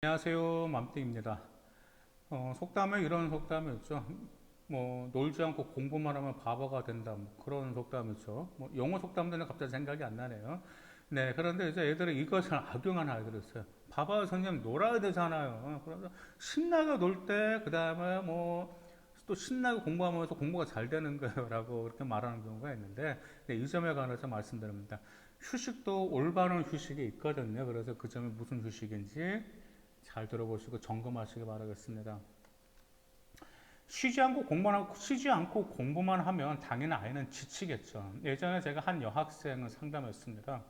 안녕하세요. 맘땡입니다. 속담에 이런 속담이 있죠. 뭐 놀지 않고 공부만 하면 바보가 된다. 뭐 그런 속담이 있죠. 뭐 영어 속담들은 갑자기 생각이 안 나네요. 네, 그런데 이제 애들은 이것을 악용하는 아이들이 있어요. 봐봐요, 선생님 놀아야 되잖아요. 그래서 신나게 놀 때, 그 다음에 뭐 또 신나게 공부하면서 공부가 잘 되는 거예요라고 그렇게 말하는 경우가 있는데, 네, 이 점에 관해서 말씀드립니다. 휴식도 올바른 휴식이 있거든요. 그래서 그 점이 무슨 휴식인지 잘 들어보시고 점검하시기 바라겠습니다. 쉬지 않고 공부만 하면 당연히 아이는 지치겠죠. 예전에 제가 한 여학생을 상담했습니다.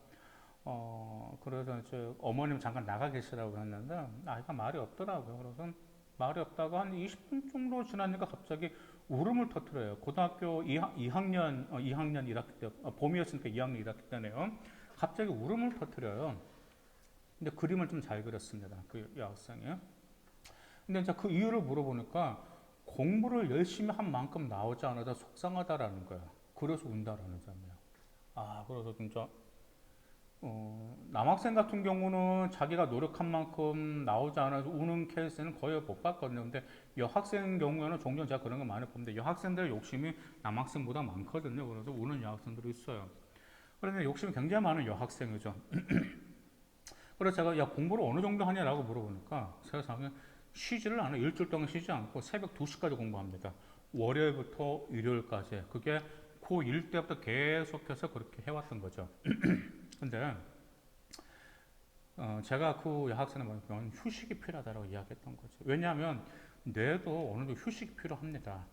그래서 이제 어머님 잠깐 나가 계시라고 했는데 아이가 말이 없더라고요. 그래서 말이 없다가 한 20분 정도 지나니까 갑자기 울음을 터뜨려요. 고등학교 2학년 1학기 때, 봄이었으니까 2학년 1학기 때네요. 갑자기 울음을 터뜨려요. 근데 그림을 좀 잘 그렸습니다. 그 여학생이. 근데 이제 그 이유를 물어보니까 공부를 열심히 한 만큼 나오지 않아서 속상하다라는 거야. 그래서 운다라는 점이야. 그래서 진짜 남학생 같은 경우는 자기가 노력한 만큼 나오지 않아서 우는 케이스는 거의 못 봤거든요. 근데 여학생 경우에는 종종 제가 그런 거 많이 보는데 여학생들 욕심이 남학생보다 많거든요. 그래서 우는 여학생들이 있어요. 그런데 욕심이 굉장히 많은 여학생이죠. 그래서 제가 야 공부를 어느 정도 하냐라고 물어보니까 세상에 쉬지를 않아. 일주일 동안 쉬지 않고 새벽 2시까지 공부합니다. 월요일부터 일요일까지. 그게 고1 때부터 계속해서 그렇게 해왔던 거죠. 근데 제가 그 여학생을 보면 휴식이 필요하다고 이야기했던 거죠. 왜냐하면 뇌도 어느 정도 휴식이 필요합니다.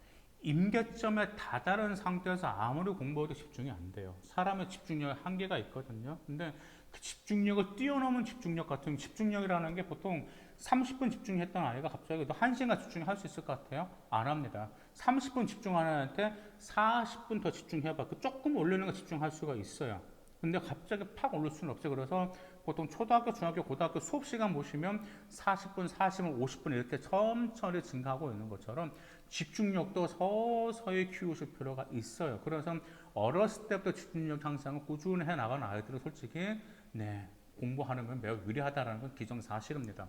임계점에 다다른 상태에서 아무리 공부해도 집중이 안 돼요. 사람의 집중력에 한계가 있거든요. 근데 그 집중력을 뛰어넘은 집중력 같은 집중력이라는 게 보통 30분 집중했던 아이가 갑자기 너 1시간 집중할 수 있을 것 같아요? 안 합니다. 30분 집중하는 애한테 40분 더 집중해봐. 그 조금 올리는 거 집중할 수가 있어요. 근데 갑자기 팍 올릴 수는 없어요. 그래서 보통 초등학교, 중학교, 고등학교 수업 시간 보시면 40분, 40분, 50분 이렇게 천천히 증가하고 있는 것처럼 집중력도 서서히 키우실 필요가 있어요. 그래서 어렸을 때부터 집중력 향상을 꾸준히 해 나가는 아이들은 솔직히 네, 공부하는 건 매우 유리하다는 건 기정사실입니다.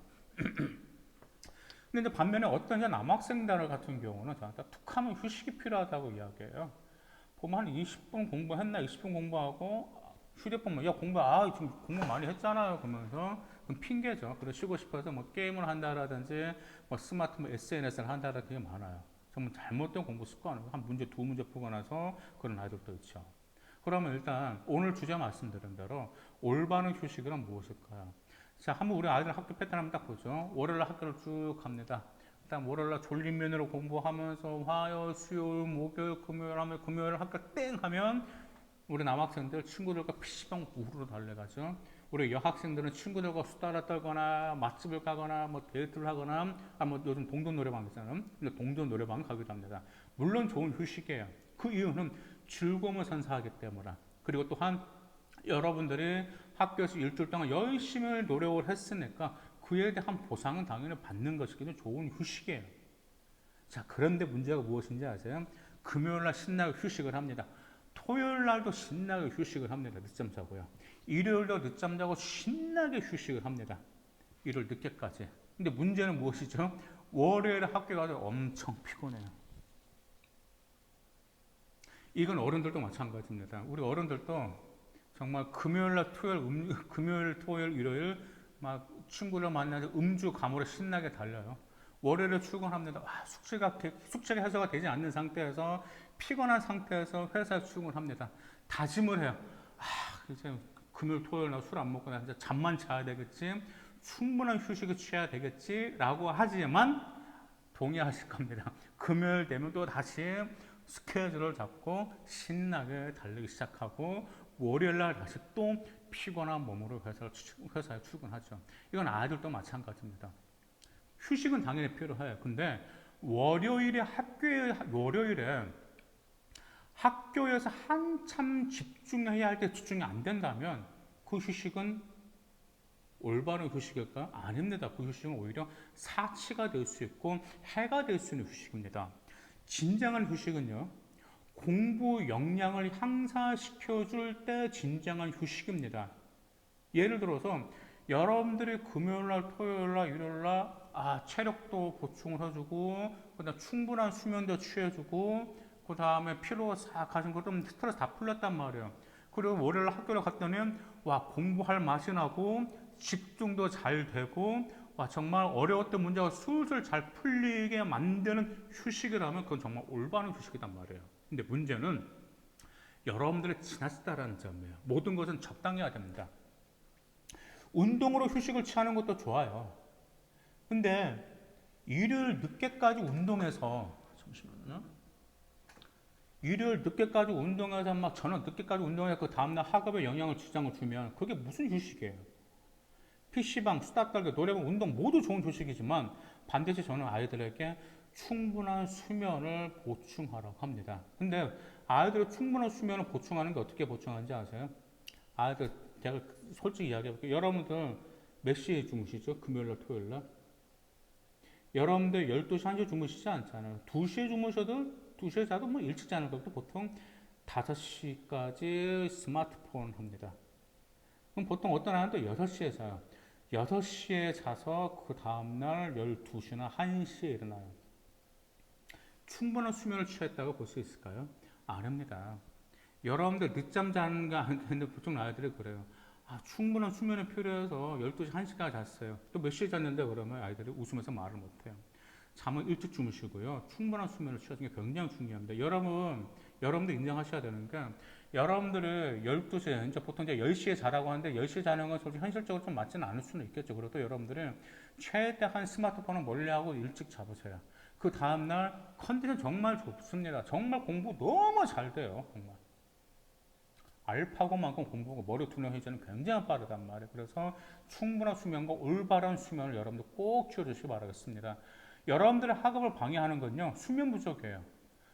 근데 반면에 어떤 남학생들 같은 경우는 저한테 툭하면 휴식이 필요하다고 이야기해요. 보면 한 20분 공부했나 20분 공부하고 휴대폰만 야 공부 지금 공부 많이 했잖아요 그러면서 그럼 핑계죠. 그래 쉬고 싶어서 뭐 게임을 한다라든지 뭐 스마트폰 SNS를 한다라든지 그게 많아요. 정말 잘못된 공부 습관이고 한 문제 두 문제 푸고 나서 그런 아이들도 있죠. 그러면 일단 오늘 주제 말씀드린 대로 올바른 휴식은 무엇일까요? 자, 한번 우리 아이들 학교 패턴 한번 딱 보죠. 월요일 학교를 쭉 갑니다. 일단 월요일 졸린 면으로 공부하면서 화요일, 수요일, 목요일, 금요일 하면 금요일 학교 땡 하면 우리 남학생들 친구들과 PC방 우르르 달려가죠. 우리 여학생들은 친구들과 수다를 떨거나 맛집을 가거나 뭐 데이트를 하거나 뭐 요즘 동전 노래방 있잖아요. 근데 동전 노래방 가기도 합니다. 물론 좋은 휴식이에요. 그 이유는 즐거움을 선사하기 때문에. 그리고 또한 여러분들이 학교에서 일주일 동안 열심히 노력을 했으니까 그에 대한 보상은 당연히 받는 것이기 좋은 휴식이에요. 자, 그런데 문제가 무엇인지 아세요? 금요일 날 신나게 휴식을 합니다. 토요일 날도 신나게 휴식을 합니다. 늦잠 자고요. 일요일도 늦잠 자고 신나게 휴식을 합니다. 일요일 늦게까지. 근데 문제는 무엇이죠? 월요일에 학교 가서 엄청 피곤해요. 이건 어른들도 마찬가지입니다. 우리 어른들도 정말 금요일, 토요일, 일요일 막 친구를 만나서 음주 가무로 신나게 달려요. 월요일에 출근합니다. 숙제가 해소가 되지 않는 상태에서 피곤한 상태에서 회사에 출근합니다. 다짐을 해요. 이제 금요일, 토요일 날 술 안 먹고 나 이제 잠만 자야 되겠지. 충분한 휴식을 취해야 되겠지라고 하지만 동의하실 겁니다. 금요일 되면 또 다시 스케줄을 잡고 신나게 달리기 시작하고 월요일날 다시 또 피곤한 몸으로 회사에 출근하죠. 이건 아이들도 마찬가지입니다. 휴식은 당연히 필요해요. 근데 월요일에 학교에서 한참 집중해야 할 때 집중이 안 된다면 그 휴식은 올바른 휴식일까? 아닙니다. 그 휴식은 오히려 사치가 될 수 있고 해가 될 수 있는 휴식입니다. 진정한 휴식은요, 공부 역량을 향상시켜 줄 때 진정한 휴식입니다. 예를 들어서 여러분들이 금요일날, 토요일날, 일요일날 체력도 보충을 해주고 그다음 충분한 수면도 취해주고 그 다음에 피로 싹 가신 것도 스트레스 다 풀렸단 말이에요. 그리고 월요일 학교를 갔더니 와 공부할 맛이 나고 집중도 잘 되고 와 정말 어려웠던 문제가 술술 잘 풀리게 만드는 휴식이라면 그건 정말 올바른 휴식이단 말이에요. 근데 문제는 여러분들의 지나치다라는 점이에요. 모든 것은 적당히 해야 됩니다. 운동으로 휴식을 취하는 것도 좋아요. 근데 일요일 늦게까지 운동해서 잠시만요. 일요일 늦게까지 운동해서 막 저녁 늦게까지 운동해서 그 다음날 학업에 영향을 지장을 주면 그게 무슨 휴식이에요? PC방, 수다 떨기, 노래방, 운동 모두 좋은 휴식이지만 반드시 저는 아이들에게 충분한 수면을 보충하라고 합니다. 근데 아이들의 충분한 수면을 보충하는 게 어떻게 보충하는지 아세요? 아이들 제가 솔직히 이야기해볼게요. 여러분들 몇 시에 주무시죠? 금요일날 토요일날? 여러분들 12시 1시에 주무시지 않잖아요. 2시에 주무셔도 2시에 자도 뭐 일찍 자는 것도 보통 5시까지 스마트폰 합니다. 그럼 보통 어떤 아이는 또 6시에 자요. 6시에 자서 그 다음날 12시나 1시에 일어나요. 충분한 수면을 취했다고 볼 수 있을까요? 아닙니다. 여러분들 늦잠 자는 거 아닌데 보통 아이들이 그래요. 충분한 수면이 필요해서 12시, 1시까지 잤어요. 또 몇 시에 잤는데 그러면 아이들이 웃으면서 말을 못해요. 잠은 일찍 주무시고요. 충분한 수면을 취하는 게 굉장히 중요합니다. 여러분들 인정하셔야 되는 게 여러분들이 12시에, 이제 보통 이제 10시에 자라고 하는데 10시에 자는 건 솔직히 현실적으로 좀 맞지는 않을 수는 있겠죠. 그래도 여러분들이 최대한 스마트폰을 멀리하고 일찍 잡으세요. 그 다음날 컨디션 정말 좋습니다. 정말 공부 너무 잘 돼요. 정말. 알파고만큼 공부하고 머리 투명해지는 굉장히 빠르단 말이에요. 그래서 충분한 수면과 올바른 수면을 여러분들 꼭 취해주시기 바라겠습니다. 여러분들의 학업을 방해하는 건요, 수면 부족이에요.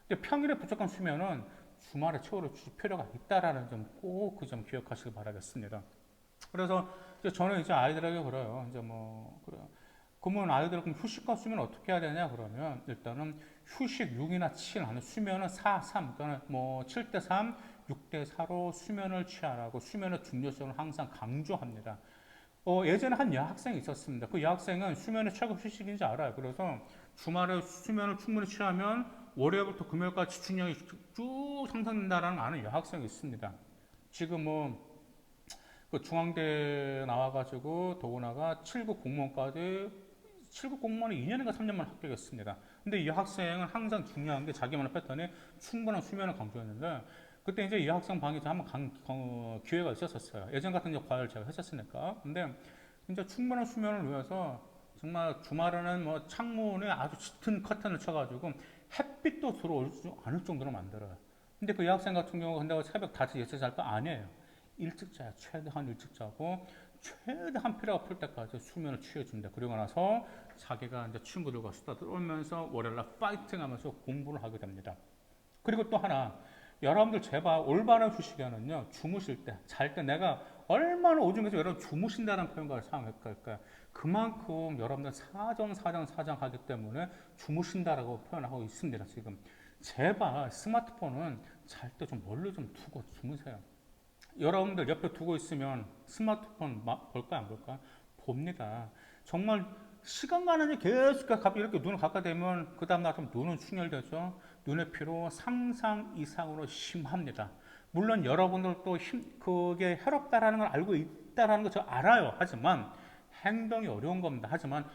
근데 평일에 부족한 수면은 주말에 채워줄 필요가 있다라는 점 꼭 그 점 기억하시기 바라겠습니다. 그래서 저는 이제 아이들에게 그래요. 그래요. 그러면 아이들 그럼 휴식과 수면 어떻게 해야 되냐 그러면 일단은 휴식 6이나 7 하는 수면은 4, 3, 그러니까 뭐 7대 3, 6대 4로 수면을 취하라고 수면의 중요성을 항상 강조합니다. 예전에 한 여학생이 있었습니다. 그 여학생은 수면의 최고 휴식인지 알아요. 그래서 주말에 수면을 충분히 취하면 월요일부터 금요일까지 집중력이 쭉 상승된다는 아는 여학생이 있습니다. 지금 그 중앙대 나와가지고 더구나가 7급 공무원까지 7급 공무원이 2년인가 3년만 합격했습니다. 근데 이 학생은 항상 중요한 게 자기만의 패턴에 충분한 수면을 강조했는데 그때 이제 이 학생 방에서 한번 기회가 있었어요. 예전 같은 이제 과외를 제가 했었으니까. 근데 진짜 충분한 수면을 위해서 정말 주말에는 뭐 창문에 아주 짙은 커튼을 쳐가지고 햇빛도 들어올 수 않을 정도로 만들어요. 근데 그 여학생 같은 경우 근데 새벽 5시, 6시 잘 거 아니에요. 일찍 자요. 최대한 일찍 자고 최대한 필요가 풀 때까지 수면을 취해준다. 그리고 나서 자기가 이제 친구들과 수다 떨면서 월요일날 파이팅하면서 공부를 하게 됩니다. 그리고 또 하나 여러분들 제발 올바른 휴식에는요 주무실 때, 잘 때 내가 얼마나 오중에서 여러분 주무신다는 표현을 사용할까요? 그만큼 여러분들 사정하기 때문에 주무신다라고 표현하고 있습니다. 지금 제발 스마트폰은 잘 때 좀 멀리 좀 두고 주무세요. 여러분들 옆에 두고 있으면 스마트폰 볼까요 안 볼까요? 봅니다. 정말 시간 가는 게 계속 갑자기 이렇게 눈을 감게 되면 그 다음날 좀 눈은 충혈되죠. 눈의 피로 상상 이상으로 심합니다. 물론 여러분들도 그게 해롭다라는 걸 알고 있다라는 거 저 알아요. 하지만 행동이 어려운 겁니다. 하지만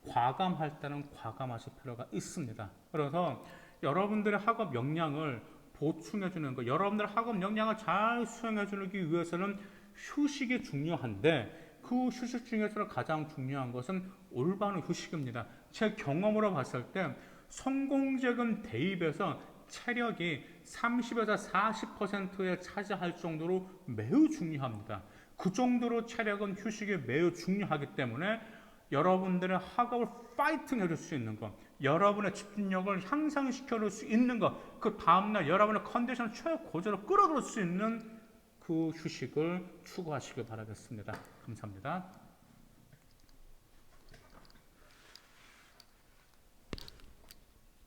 과감할 때는 과감하실 필요가 있습니다. 그래서 여러분들의 학업 역량을 보충해주는 것, 여러분들의 학업 역량을 잘 수행해주기 위해서는 휴식이 중요한데 그 휴식 중에서 가장 중요한 것은 올바른 휴식입니다. 제 경험으로 봤을 때 성공적인 대입에서 체력이 30에서 40%에 차지할 정도로 매우 중요합니다. 그 정도로 체력은 휴식이 매우 중요하기 때문에 여러분들의 학업을 파이팅 해줄 수 있는 것, 여러분의 집중력을 향상시켜 줄 수 있는 것, 그 다음날 여러분의 컨디션을 최고조로 끌어들 수 있는 그 휴식을 추구하시길 바라겠습니다. 감사합니다.